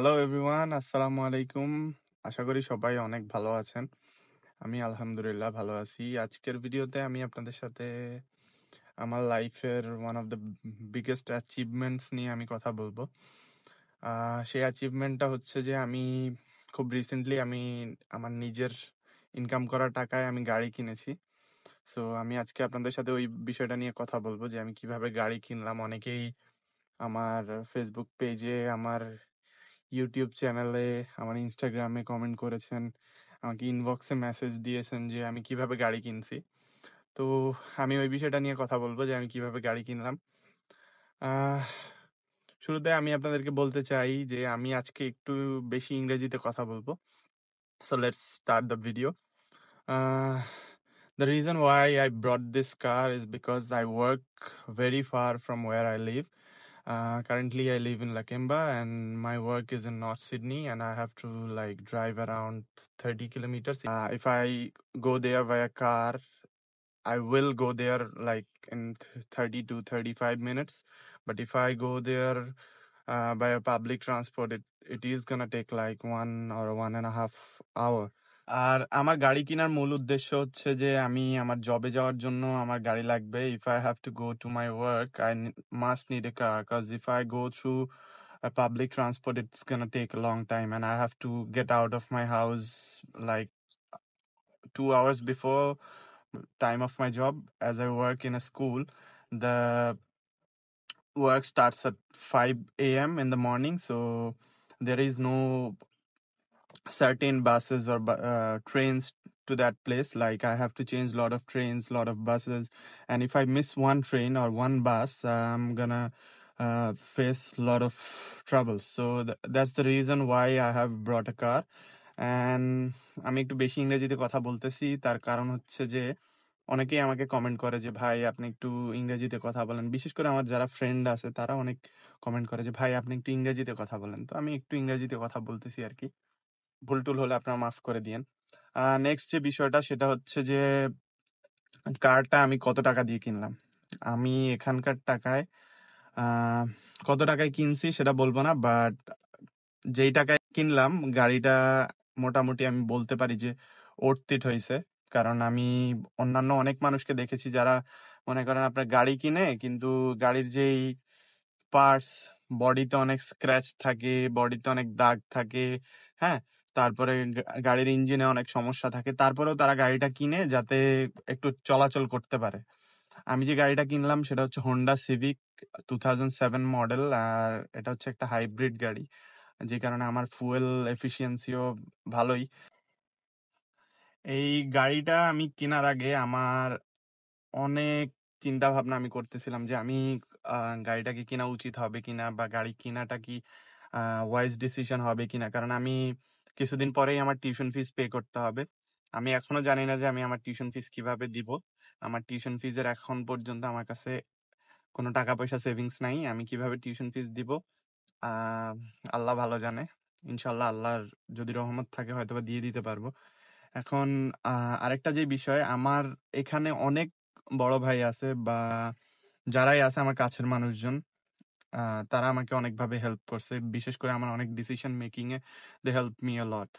Hello everyone, আসসালামু আলাইকুম। আশা করি সবাই অনেক ভালো আছেন। আমি আলহামদুলিল্লাহ ভালো আছি। আজকের ভিডিওতে আমি আপনাদের সাথে আমার লাইফের one of the biggest achievements নিয়ে আমি কথা বলবো। সেই অ্যাচিভমেন্টটা হচ্ছে যে আমি খুব রিসেন্টলি আমার নিজের ইনকাম করা টাকায় আমি গাড়ি কিনেছি। সো আমি আজকে আপনাদের সাথে ওই বিষয়টা নিয়ে কথা বলবো যে আমি কিভাবে গাড়ি কিনলাম। অনেকেই আমার ফেসবুক পেজে, আমার ইউটিউব চ্যানেলে, আমার ইনস্টাগ্রামে কমেন্ট করেছেন, আমাকে ইনবক্সে মেসেজ দিয়েছেন যে আমি কিভাবে গাড়ি কিনছি। তো আমি ওই বিষয়টা নিয়ে কথা বলবো যে আমি কিভাবে গাড়ি কিনলাম। আহ, শুরুতে আমি আপনাদেরকে বলতে চাই যে আমি আজকে একটু বেশি ইংরেজিতে কথা বলবো। So let's start the video. The reason why I brought this car is because I work very far from where I live. Currently, I live in Lakemba, and my work is in North Sydney, and I have to like drive around 30 kilometers. If I go there via car, I will go there like in 30 to 35 minutes. But if I go there by a public transport, it is gonna take like 1 or 1.5 hour. আর আমার গাড়ি কেনার মূল উদ্দেশ্য হচ্ছে যে আমি আমার জবে যাওয়ার জন্য আমার গাড়ি লাগবে. If I have to go to my work, I must need a car, cause if I go through public transport, it's gonna take a long time, and I have to get out of my house like 2 hours before time of my job. As I work in a school, the work starts at 5 a.m. in the morning, so there is no certain buses or trains to that place. Like I have to change a lot of trains, lot of buses, and if I miss one train or one bus, I'm gonna face a lot of troubles. So that's the reason why I have brought a car. And আমি একটু বেশি ইংরেজিতে কথা বলতেছি, তার কারণ হচ্ছে যে অনেকেই আমাকে কমেন্ট করে যে ভাই আপনি একটু ইংরেজিতে কথা বলেন। বিশেষ করে আমার যারা ফ্রেন্ড আছে তারা অনেক কমেন্ট করে যে ভাই আপনি একটু ইংরেজিতে কথা বলেন। তো আমি একটু ইংরেজিতে কথা বলতেছি আর কি। ভুল টুল হলে আপনারা মাফ করে দিয়েন। নেক্সট যে বিষয়টা সেটা হচ্ছে যে কারটা আমি কত টাকা দিয়ে কিনলাম। আমি এখানকার টাকায় আহ, কত টাকায় কিনছি সেটা বলবো না, বাট যেই টাকায় কিনলাম গাড়িটা মোটামুটি আমি বলতে পারি যে অর্থিত হয়েছে। কারণ আমি অন্যান্য অনেক মানুষকে দেখেছি যারা মনে করেন আপনার গাড়ি কিনে কিন্তু গাড়ির যেই পার্টস, বডিতে অনেক স্ক্র্যাচ থাকে, বডিতে অনেক দাগ থাকে, হ্যাঁ, তারপরে গাড়ির ইঞ্জিনে অনেক সমস্যা থাকে, তারপরেও তারা গাড়িটা কিনে যাতে একটু চলাচল করতে পারে। আমি যে গাড়িটা কিনলাম সেটা হচ্ছে হোন্ডা সিভিক 2007 মডেল, আর এটা হচ্ছে একটা হাইব্রিড গাড়ি, যে কারণে আমার ফুয়েল এফিসিয়েন্সিও ভালোই। এই গাড়িটা আমি কেনার আগে আমার অনেক চিন্তা ভাবনা আমি করতেছিলাম যে আমি গাড়িটাকে কিনা উচিত হবে কিনা, বা গাড়ি কিনাটা কি ওয়াইজ ডিসিশন হবে কিনা। কারণ আমি কিছুদিন পরেই আমার টিউশন ফিস পে করতে হবে। আমি এখনো জানি না যে আমি আমার টিউশন ফিস কিভাবে দিব। আমার টিউশন ফিজের এখন পর্যন্ত আমার কাছে কোনো টাকা পয়সা সেভিংস নাই। আমি কিভাবে টিউশন ফিস দিব আহ আল্লাহ ভালো জানে। ইনশাল্লাহ আল্লাহর যদি রহমত থাকে হয়তোবা দিয়ে দিতে পারবো। এখন আরেকটা যে বিষয়, আমার এখানে অনেক বড় ভাই আছে বা যারাই আছে আমার কাছের মানুষজন, তারা আমাকে অনেকভাবে হেল্প করছে। বিশেষ করে আমার অনেক ডিসিশন মেকিং এ they help me a lot.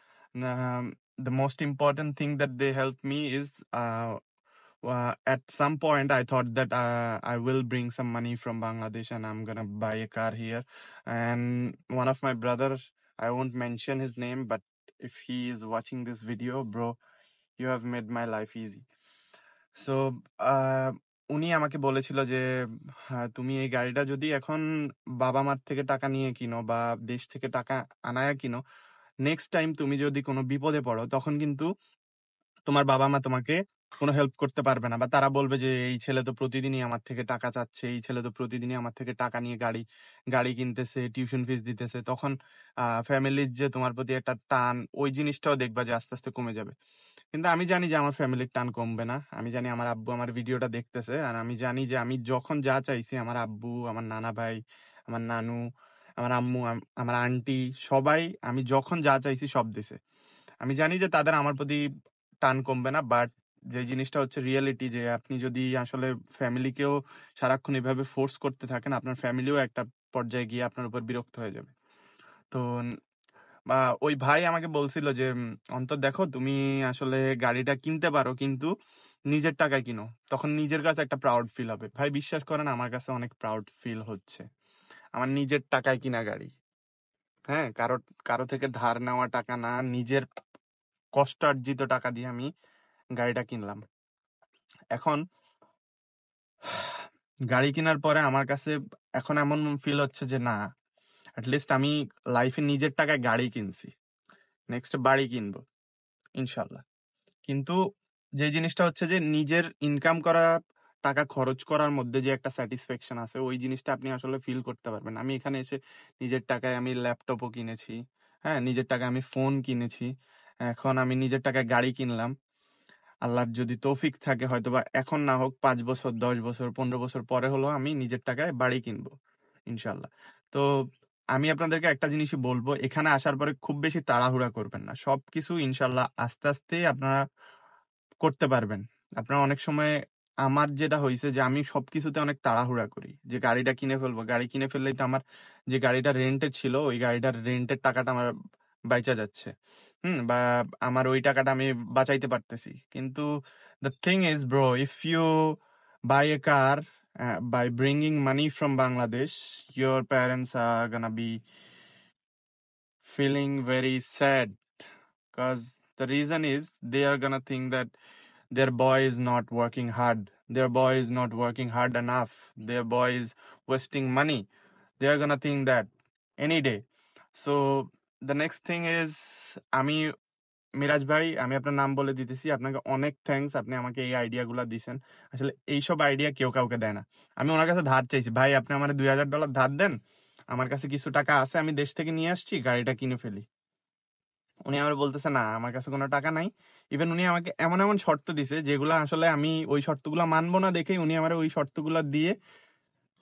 The most important thing that they help me is at some point I thought that I will bring some money from Bangladesh and I'm gonna buy a car here. And one of my brothers, I won't mention his name, but if he is watching this video, bro, you have made my life easy. So উনি আমাকে বলেছিল যে হ্যাঁ, তুমি এই গাড়িটা যদি এখন বাবা মার থেকে টাকা নিয়ে কিনো বা দেশ থেকে টাকা আনায়া কিনো, নেক্সট টাইম তুমি যদি কোনো বিপদে পড়ো তখন কিন্তু তোমার বাবা মা তোমাকে কোনো হেল্প করতে পারবে না, বা তারা বলবে যে এই ছেলে তো প্রতিদিনই আমার থেকে টাকা চাচ্ছে, এই ছেলে তো প্রতিদিনই আমার থেকে টাকা নিয়ে গাড়ি গাড়ি কিনতেছে, টিউশন ফিস দিতেছে। তখন ফ্যামিলির যে তোমার প্রতি একটা টান, ওই জিনিসটাও দেখবা যে আস্তে আস্তে কমে যাবে। কিন্তু আমি জানি যে আমার ফ্যামিলির টান কমবে না। আমি জানি আমার আব্বু আমার ভিডিওটা দেখতেছে, আর আমি জানি যে আমি যখন যা চাইছি আমার আব্বু, আমার নানা ভাই, আমার নানু, আমার আম্মু, আমার আন্টি, সবাই আমি যখন যা চাইছি সব দিছে। আমি জানি যে তাদের আমার প্রতি টান কমবে না, বাট যে জিনিসটা হচ্ছে রিয়েলিটি, যে আপনি যদি আসলে ফ্যামিলিকেও সারাক্ষণ এভাবে ফোর্স করতে থাকেন, আপনার ফ্যামিলিও একটা পর্যায়ে গিয়ে আপনার উপর বিরক্ত হয়ে যাবে। তো বা ওই ভাই আমাকে বলছিল যে অন্তর দেখো তুমি আসলে গাড়িটা কিনতে পারো কিন্তু নিজের টাকায় কিনো, তখন নিজের কাছে একটা প্রাউড ফিল হবে। ভাই বিশ্বাস করেন আমার কাছে অনেক প্রাউড ফিল হচ্ছে, আমার নিজের টাকায় কিনা গাড়ি। হ্যাঁ, কারো কারো থেকে ধার নেওয়া টাকা না, নিজের কষ্টার্জিত টাকা দিয়ে আমি গাড়িটা কিনলাম। এখন গাড়ি কেনার পরে আমার কাছে এখন এমন ফিল হচ্ছে যে না, লিস্ট আমি লাইফে নিজের টাকায় গাড়ি কিনছি, নেক্সট বাড়ি কিনবো ইনশাল্লাহ। কিন্তু যে জিনিসটা হচ্ছে যে নিজের ইনকাম করা টাকা খরচ করার মধ্যে যে একটা স্যাটিসফ্যাকশন আছে, ওই জিনিসটা আপনি আসলে ফিল করতে পারবেন। আমি এখানে এসে নিজের টাকায় আমি ল্যাপটপও কিনেছি, হ্যাঁ নিজের টাকায় আমি ফোন কিনেছি, এখন আমি নিজের টাকায় গাড়ি কিনলাম। আল্লাহর যদি তৌফিক থাকে হয়তোবা এখন না হোক 5 বছর 10 বছর 15 বছর পরে হলো আমি নিজের টাকায় বাড়ি কিনবো ইনশাল্লাহ। তো আমি আপনাদেরকে একটা জিনিসই বলবো, এখানে আসার পরে খুব বেশি তাড়াহুড়া করবেন না, সবকিছু ইনশাল্লাহ আস্তে আস্তে আপনারা করতে পারবেন। আপনারা অনেক সময়, আমার যেটা হয়েছে যে আমি সবকিছুতে অনেক তাড়াহুড়া করি যে গাড়িটা কিনে ফেলবো, গাড়ি কিনে ফেললেই তো আমার যে গাড়িটা রেন্টের ছিল ওই গাড়িটার রেন্টের টাকাটা আমার বাইচা যাচ্ছে, বা আমার ওই টাকাটা আমি বাঁচাইতে পারতেছি। কিন্তু the thing is bro, if you buy a car by bringing money from Bangladesh, your parents are gonna be feeling very sad, because the reason is they are gonna think that their boy is not working hard, their boy is not working hard enough, their boy is wasting money. They are gonna think that any day. So the next thing is, আমি মিরাজ ভাই, আমি আপনার নাম বলে দিতেছি, আপনাকে অনেক thanks, আপনি আমাকে এই আইডিয়াগুলো দিছেন। আসলে এইসব আইডিয়া কেউ কাউকে দেয় না। আমি ওনার কাছে ধার চাইছি, ভাই আপনি আমার $2000 ধার দেন, আমার কাছে কিছু টাকা আছে, আমি দেশ থেকে নিয়ে আসছি, গাড়িটা কিনে ফেলি। উনি আমার বলতেছে না আমার কাছে কোনো টাকা নাই। ইভেন উনি আমাকে এমন এমন শর্ত দিছে যেগুলো আসলে আমি ওই শর্তগুলো মানবো না দেখেই উনি আমার ওই শর্তগুলো দিয়ে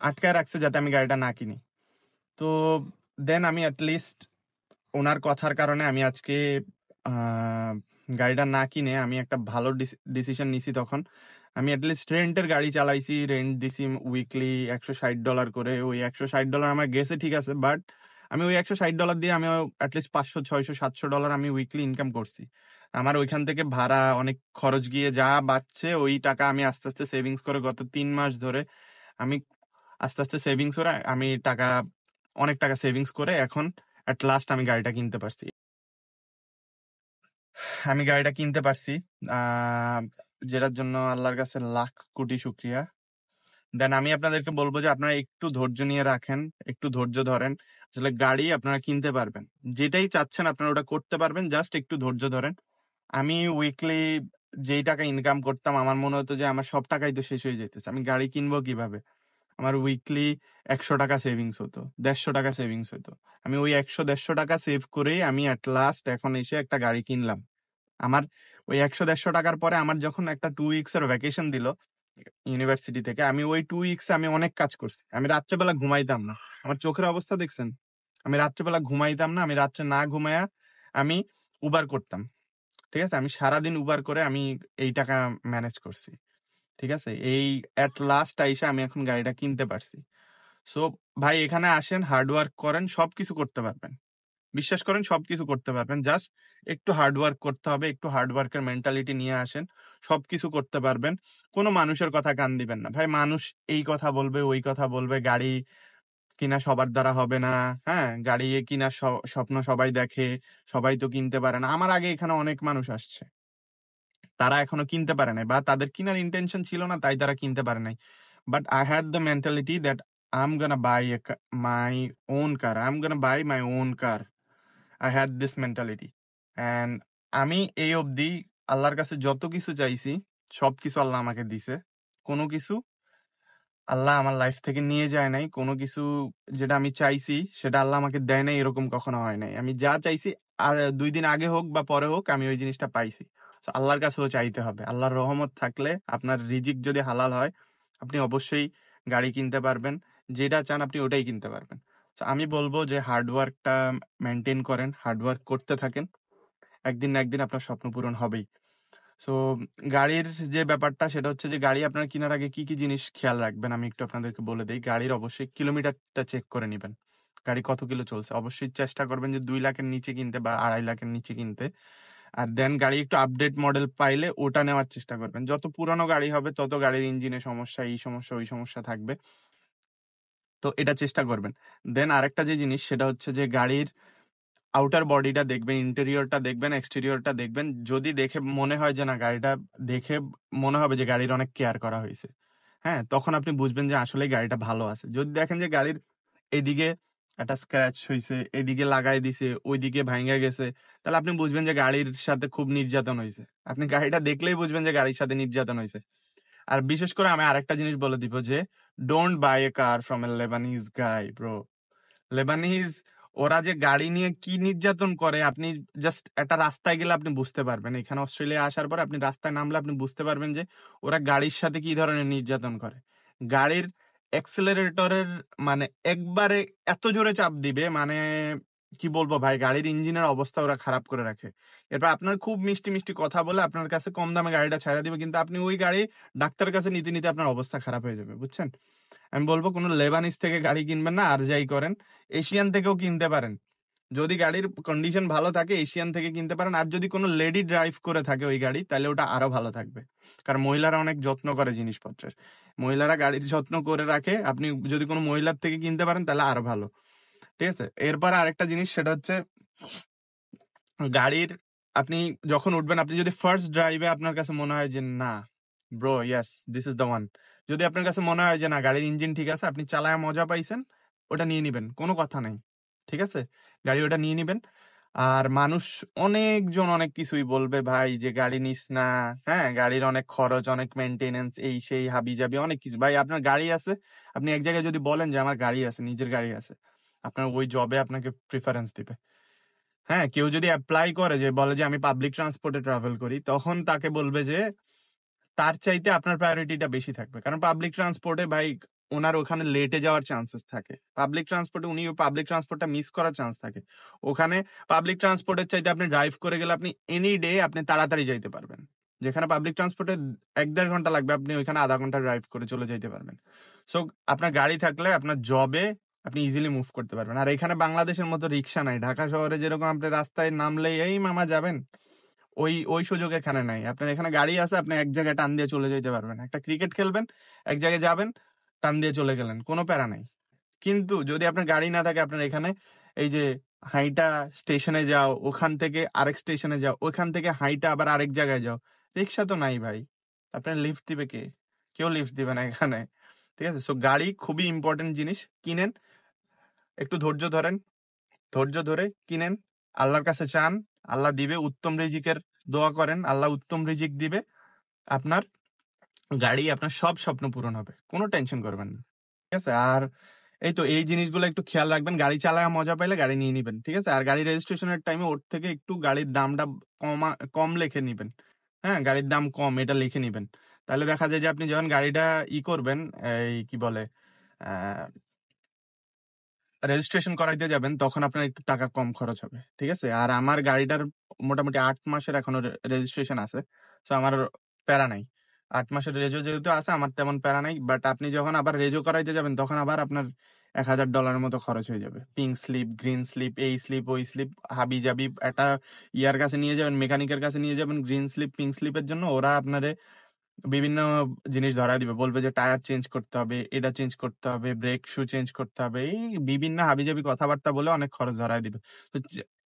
আটকায় রাখছে যাতে আমি গাড়িটা না কিনি। তো দেন আমি অ্যাটলিস্ট ওনার কথার কারণে আমি আজকে আহ, গাড়িটা না কিনে আমি একটা ভালো ডিসিশন নিছি। তখন আমি অ্যাটলিস্ট রেন্টের গাড়ি চালাইছি, রেন্ট দিছি উইকলি $160 করে। ওই $160 আমার গেছে ঠিক আছে, বাট আমি ওই $160 দিয়ে আমি অ্যাটলিস্ট 500 600 700 ডলার আমি উইকলি ইনকাম করছি। আমার ওইখান থেকে ভাড়া অনেক খরচ গিয়ে যা বাঁচছে ওই টাকা আমি আস্তে আস্তে সেভিংস করে গত 3 মাস ধরে আমি আস্তে আস্তে সেভিংস করে আমি টাকা, অনেক টাকা সেভিংস করে এখন অ্যাট লাস্ট আমি গাড়িটা কিনতে পারছি। আমি গাড়িটা কিনতে পারছি, আহ যেটার জন্য আল্লাহর কাছে লাখ কোটি শুক্রিয়া। দেন আমি আপনাদেরকে বলবো যে আপনারা একটু ধৈর্য নিয়ে রাখেন, একটু ধৈর্য ধরেন। আসলে গাড়ি আপনারা কিনতে পারবেন, যেটাই চাচ্ছেন আপনারা ওটা করতে পারবেন, জাস্ট একটু ধৈর্য ধরেন। আমি উইকলি যেই টাকা ইনকাম করতাম আমার মনে হতো যে আমার সব টাকাই তো শেষ হয়ে যেতেছে, আমি গাড়ি কিনবো কিভাবে। আমার উইকলি $100 সেভিংস হতো, $150 সেভিংস হতো। আমি ওই 100 150 টাকা সেভ করেই আমি অ্যাট লাস্ট এখন এসে একটা গাড়ি কিনলাম। আমার ওই 100 150 টাকার পরে আমার যখন একটা 2 উইকস এর ভ্যাকেশন দিল ইউনিভার্সিটি থেকে, আমি ওই 2 উইকস আমি অনেক কাজ করছি। আমি রাত্রেবেলা ঘুমাইতাম না, আমার চোখের অবস্থা দেখছেন, আমি রাত্রেবেলা ঘুমাইতাম না, আমি রাত্রে না ঘুমায়া আমি উবার করতাম। ঠিক আছে, আমি সারাদিন উবার করে আমি এই টাকা ম্যানেজ করছি। ঠিক আছে, এই এট লাস্ট আইসা আমি এখন গাড়িটা কিনতে পারছি। সো ভাই এখানে আসেন, হার্ডওয়ার্ক করেন, সবকিছু করতে পারবেন। বিশ্বাস করেন সবকিছু করতে পারবেন, জাস্ট একটু হার্ডওয়ার্ক করতে হবে, একটু হার্ডওয়ার্কের মেন্টালিটি নিয়ে আসেন, সবকিছু করতে পারবেন। কোনো মানুষের কথা কান দিবেন না ভাই, মানুষ এই কথা বলবে ওই কথা বলবে, গাড়ি কিনা সবার দ্বারা হবে না। হ্যাঁ, গাড়ি কিনা স্বপ্ন সবাই দেখে, সবাই তো কিনতে পারে না। আমার আগে এখানে অনেক মানুষ আসছে, তারা এখনো কিনতে পারে নাই, বা তাদের কিনার ইন্টেনশন ছিল না তাই তারা কিনতে পারে নাই। But I had the mentality that I am gonna buy my own car, I am gonna buy my own car. I had this mentality. And আমি এই অবধি আল্লাহর কাছে যত কিছু চাইছি সবকিছু আল্লাহ আমাকে দিছে। কোনো কিছু আল্লাহ আমার লাইফ থেকে নিয়ে যায় নাই, কোনো কিছু যেটা আমি চাইছি সেটা আল্লাহ আমাকে দেয় নাই, এরকম কখনো হয় নাই। আমি যা চাইছি 2 দিন আগে হোক বা পরে হোক আমি ওই জিনিসটা পাইছি। So আল্লাহর কাছেও চাইতে হবে, আল্লাহর রহমত থাকলে আপনার রিজিক যদি হালাল হয় আপনি অবশ্যই গাড়ি কিনতে পারবেন, যেটা চান আপনি ওটাই কিনতে পারবেন। So আমি বলবো যে হার্ডওয়ার্কটা মেনটেন করেন, হার্ডওয়ার্ক করতে থাকেন, একদিন না একদিন আপনার স্বপ্ন পূরণ হবেই। সো গাড়ির যে ব্যাপারটা সেটা হচ্ছে যে গাড়ি আপনার কেনার আগে কি কি জিনিস খেয়াল রাখবেন আমি একটু আপনাদেরকে বলে দিই। গাড়ির অবশ্যই কিলোমিটারটা চেক করে নেবেন, গাড়ি কত কিলো চলছে। অবশ্যই চেষ্টা করবেন যে 2 লাখের নিচে কিনতে বা 2.5 লাখের নিচে কিনতে। আর দেন গাড়ি একটু আপডেট মডেল পাইলে ওটা নেওয়ার চেষ্টা করবেন। যত পুরানো গাড়ি হবে তত গাড়ির ইঞ্জিনে সমস্যা, এই সমস্যা, ওই সমস্যা থাকবে। তো এটা চেষ্টা করবেন। দেন আরেকটা যে জিনিস সেটা হচ্ছে যে গাড়ির আউটার বডিটা দেখবেন, ইন্টেরিয়রটা দেখবেন, এক্সটেরিয়রটা দেখবেন। যদি দেখে মনে হয় যে না, গাড়িটা দেখে মনে হবে যে গাড়ির অনেক কেয়ার করা হয়েছে, হ্যাঁ, তখন আপনি বুঝবেন যে আসলে গাড়িটা ভালো আছে। যদি দেখেন যে গাড়ির এদিকে একটা স্ক্র্যাচ হয়েছে, এদিকে লাগাই দিছে, ওইদিকে ভাঙা গেছে, তাহলে আপনি বুঝবেন যে গাড়ির সাথে খুব নির্যাতন হয়েছে। আপনি গাড়িটা দেখলেই বুঝবেন যে গাড়ির সাথে নির্যাতন হয়েছে। আর বিশেষ করে আমি আরেকটা জিনিস বলে দিব যে don't by a car from a Lebanese guy bro. Lebanese ওরা যে গাড়ি নিয়ে কি নির্যাতন করে, আপনি জাস্ট একটা রাস্তায় গেলে আপনি বুঝতে পারবেন। এখানে অস্ট্রেলিয়া আসার পর আপনি রাস্তায় নামলে আপনি বুঝতে পারবেন যে ওরা গাড়ির সাথে কি ধরনের নির্যাতন করে। গাড়ির অ্যাক্সেলারেটরের মানে একবারে এত জোরে চাপ দিবে, মানে কি বলবো ভাই, গাড়ির ইঞ্জিনের অবস্থা ওরা খারাপ করে রাখে। এরপর আপনার খুব মিষ্টি মিষ্টি কথা বলে আপনার কাছে কম দামে গাড়িটা ছাড়া দিবে, কিন্তু আপনি ওই গাড়ি ডাক্তারের কাছে নিতে নিতে আপনার অবস্থা খারাপ হয়ে যাবে, বুঝছেন। আমি বলবো কোনো লেবানিজ থেকে গাড়ি কিনবেন না, আর যাই করেন এশিয়ান থেকেও কিনতে পারেন। যদি গাড়ির কন্ডিশন ভালো থাকে এশিয়ান থেকে কিনতে পারেন। আর যদি কোনো লেডি ড্রাইভ করে থাকে ওই গাড়ি, তাহলে ওটা আরো ভালো থাকবে। কারণ মহিলারা অনেক যত্ন করে জিনিসপত্রের, মহিলারা গাড়ির যত্ন করে রাখে। আপনি যদি কোনো মহিলার থেকে কিনতে পারেন তাহলে আরো ভালো, ঠিক আছে। এরপর আরেকটা জিনিস সেটা হচ্ছে গাড়ির আপনি যখন উঠবেন, আপনি যদি ফার্স্ট ড্রাইভে আপনার কাছে মনে হয় যে না bro yes this is the one, যদি আপনার কাছে মনে হয় যে না গাড়ির ইঞ্জিন ঠিক আছে, আপনি চালায় মজা পাইছেন, ওটা নিয়ে নিবেন, কোনো কথা নাই, ঠিক আছে। গাড়ি ওটা নিয়ে নিবেন। আর মানুষ অনেকজন অনেক কিছুই বলবে ভাই যে গাড়ি নিস না, হ্যাঁ গাড়ির অনেক খরচ, অনেক মেনটেনেন্স, এই সেই হাবি জাবি অনেক কিছু। ভাই আপনার গাড়ি আছে, আপনি এক জায়গায় যদি বলেন যে আমার গাড়ি আছে, নিজের গাড়ি আছে, আপনার ওই জবে আপনাকে প্রিফারেন্স দিবে। হ্যাঁ, কেউ যদি অ্যাপ্লাই করে যে বলে যে আমি পাবলিক ট্রান্সপোর্টে ট্রাভেল করি, তখন তাকে বলবে যে তার চাইতে আপনার প্রায়োরিটিটা বেশি থাকবে। কারণ পাবলিক ট্রান্সপোর্টে ভাই ওনার ওখানে লেটে যাওয়ার চান্সেস থাকে, পাবলিক ট্রান্সপোর্টে উনি পাবলিক ট্রান্সপোর্টটা মিস করার চান্স থাকে। ওখানে পাবলিক ট্রান্সপোর্টের চাইতে আপনি ড্রাইভ করে গেলে আপনি এনি ডে আপনি তাড়াতাড়ি যাইতে পারবেন। যেখানে পাবলিক ট্রান্সপোর্টে 1-1.5 ঘন্টা লাগবে, আপনি ওইখানে আধা ঘন্টা ড্রাইভ করে চলে যাইতে পারবেন। সো আপনার গাড়ি থাকলে আপনার জবে আপনি ইজিলি মুভ করতে পারবেন। আর এখানে বাংলাদেশের মতো রিক্সা নাই, ঢাকা শহরে যেরকম আপনি রাস্তায় নামলেই এই মামা যাবেন, ওই ওই সুযোগ এখানে নাই। আপনার এখানে গাড়ি আছে, আপনি এক জায়গায় টান দিয়ে চলে যেতে পারবেন। একটা ক্রিকেট খেলবেন, এক জায়গায় যাবেন, টান দিয়ে চলে গেলেন, কোনো প্যারা নাই। কিন্তু যদি আপনার গাড়ি না থাকে, আপনার এখানে এই যে হাইটা স্টেশনে যাও, ওখান থেকে আরেক স্টেশনে যাও, ওখান থেকে হাইটা আবার আরেক জায়গায় যাও, রিক্সা তো নাই ভাই, আপনার লিফট দিবে কে? কেউ লিফট দিবে না এখানে, ঠিক আছে। সো গাড়ি খুবই ইম্পর্টেন্ট জিনিস, কিনেন, একটু ধৈর্য ধরেন, ধৈর্য ধরে কিনেন, আল্লাহর কাছে চান, আল্লাহ দিবে। উত্তম রিজিকের দোয়া করেন, আল্লাহ উত্তম রিজিক দিবে। আপনার গাড়ি, আপনার সব স্বপ্ন পূরণ হবে, কোনো টেনশন করবেন না, ঠিক আছে। আর এই তো এই জিনিসগুলো একটু খেয়াল রাখবেন। গাড়ি চালায় মজা পাইলে গাড়ি নিয়ে নিবেন, ঠিক আছে। আর গাড়ি রেজিস্ট্রেশনের টাইমে ওর থেকে একটু গাড়ির দামটা কম লিখে নিবেন। হ্যাঁ, গাড়ির দাম কম এটা লিখে নিবেন। তাহলে দেখা যায় যে আপনি যখন গাড়িটা করবেন, এই কি বলে রেজিস্ট্রেশন করাইতে যাবেন, তখন আপনার একটু টাকা কম খরচ হবে, ঠিক আছে। আর আমার গাড়িটার মোটামুটি 8 মাসের এখনো রেজিস্ট্রেশন আছে, তো আমার প্যারা নাই। 8 মাসের রেজো যেহেতু আছে, আমার তেমন প্যারা নাই। বাট আপনি যখন আবার রেজো করাইতে যাবেন, তখন আবার আপনার $1000 মতো খরচ হয়ে যাবে। পিঙ্ক স্লিপ, গ্রিন স্লিপ, এই স্লিপ, ওই স্লিপ, হাবি জাবি একটা ইয়ার কাছে নিয়ে যাবেন, মেকানিকের কাছে নিয়ে যাবেন গ্রিন স্লিপ পিঙ্ক স্লিপের জন্য। ওরা আপনারে বিভিন্ন জিনিস ধরায় দিবে, বলবে যে টায়ার চেঞ্জ করতে হবে, এটা চেঞ্জ করতে হবে, ব্রেক শু চেঞ্জ করতে হবে, এই বিভিন্ন হাবিজাবি কথাবার্তা বলে অনেক খরচ ধরায় দিবে। তো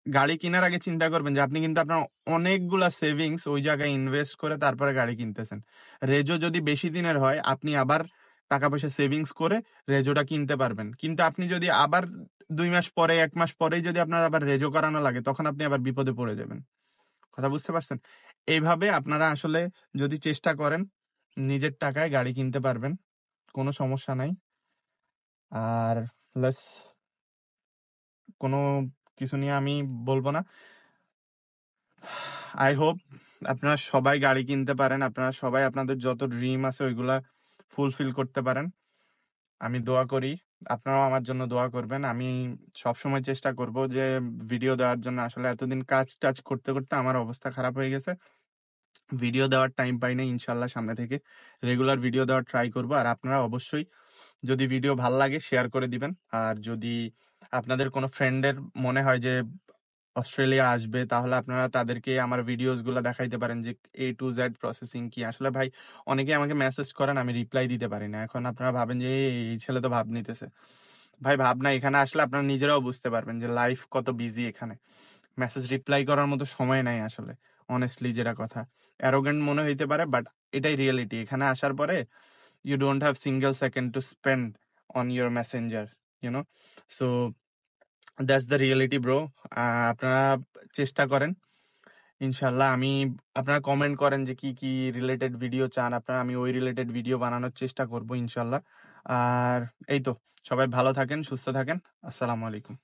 গাড়ি কেনার আগে চিন্তা করবেন যে আপনি কিন্তু আপনার অনেকগুলা সেভিংস ওই জায়গায় ইনভেস্ট করে তারপরে গাড়ি কিনতেছেন। রেজো যদি বেশি দিনের হয়, আপনি আবার টাকা পয়সা সেভিংস করে রেজোটা কিনতে পারবেন। কিন্তু আপনি যদি আবার 2 মাস পরে, 1 মাস পরেই যদি আপনার আবার রেজো করানো লাগে, তখন আপনি আবার বিপদে পড়ে যাবেন। কথা বুঝতে পারছেন? এইভাবে আপনারা আসলে যদি চেষ্টা করেন, নিজের টাকায় গাড়ি কিনতে পারবেন, কোনো সমস্যা নাই। আর প্লাস কোনো কিছু নিয়ে আমি বলবো না। আই হোপ আপনারা সবাই গাড়ি কিনতে পারেন, আপনারা সবাই আপনাদের যত ড্রিম আছে ওইগুলা ফুলফিল করতে পারেন। আমি দোয়া করি, আপনারাও আমার জন্য দোয়া করবেন। আমি সবসময় চেষ্টা করব যে ভিডিও দেওয়ার জন্য। আসলে এতদিন কাজ টাজ করতে করতে আমার অবস্থা খারাপ হয়ে গেছে, ভিডিও দেওয়ার টাইম পাই না। ইনশাল্লাহ সামনে থেকে রেগুলার ভিডিও দেওয়ার ট্রাই করব। আর আপনারা অবশ্যই যদি ভিডিও ভাল লাগে শেয়ার করে দিবেন। আর যদি আপনাদের কোনো ফ্রেন্ডের মনে হয় যে অস্ট্রেলিয়া আসবে, তাহলে আপনারা তাদেরকে আমার ভিডিওস গুলা দেখাইতে পারেন যে A to Z প্রসেসিং কি। আসলে ভাই অনেকেই আমাকে মেসেজ করেন, আমি রিপ্লাই দিতে পারি না। এখন আপনারা ভাবেন যে এই ছেলে তো ভাব নিতেছে। ভাই ভাব না, এখানে আসলে আপনারা নিজেরাও বুঝতে পারবেন যে লাইফ কত বিজি এখানে। মেসেজ রিপ্লাই করার মতো সময় নাই আসলে, অনেস্টলি যেটা কথা। অ্যারোগেন্ট মনে হইতে পারে, বাট এটাই রিয়েলিটি। এখানে আসার পরে you don't have single second to spend on your messenger, you know. So that's the reality, bro. আপনারা চেষ্টা করেন, ইনশাল্লাহ। আপনারা কমেন্ট করেন যে কি কি রিলেটেড ভিডিও চান আপনারা, আমি ওই রিলেটেড ভিডিও বানানোর চেষ্টা করব ইনশাল্লাহ। আর এই তো, সবাই ভালো থাকেন, সুস্থ থাকেন। আসসালামু আলাইকুম।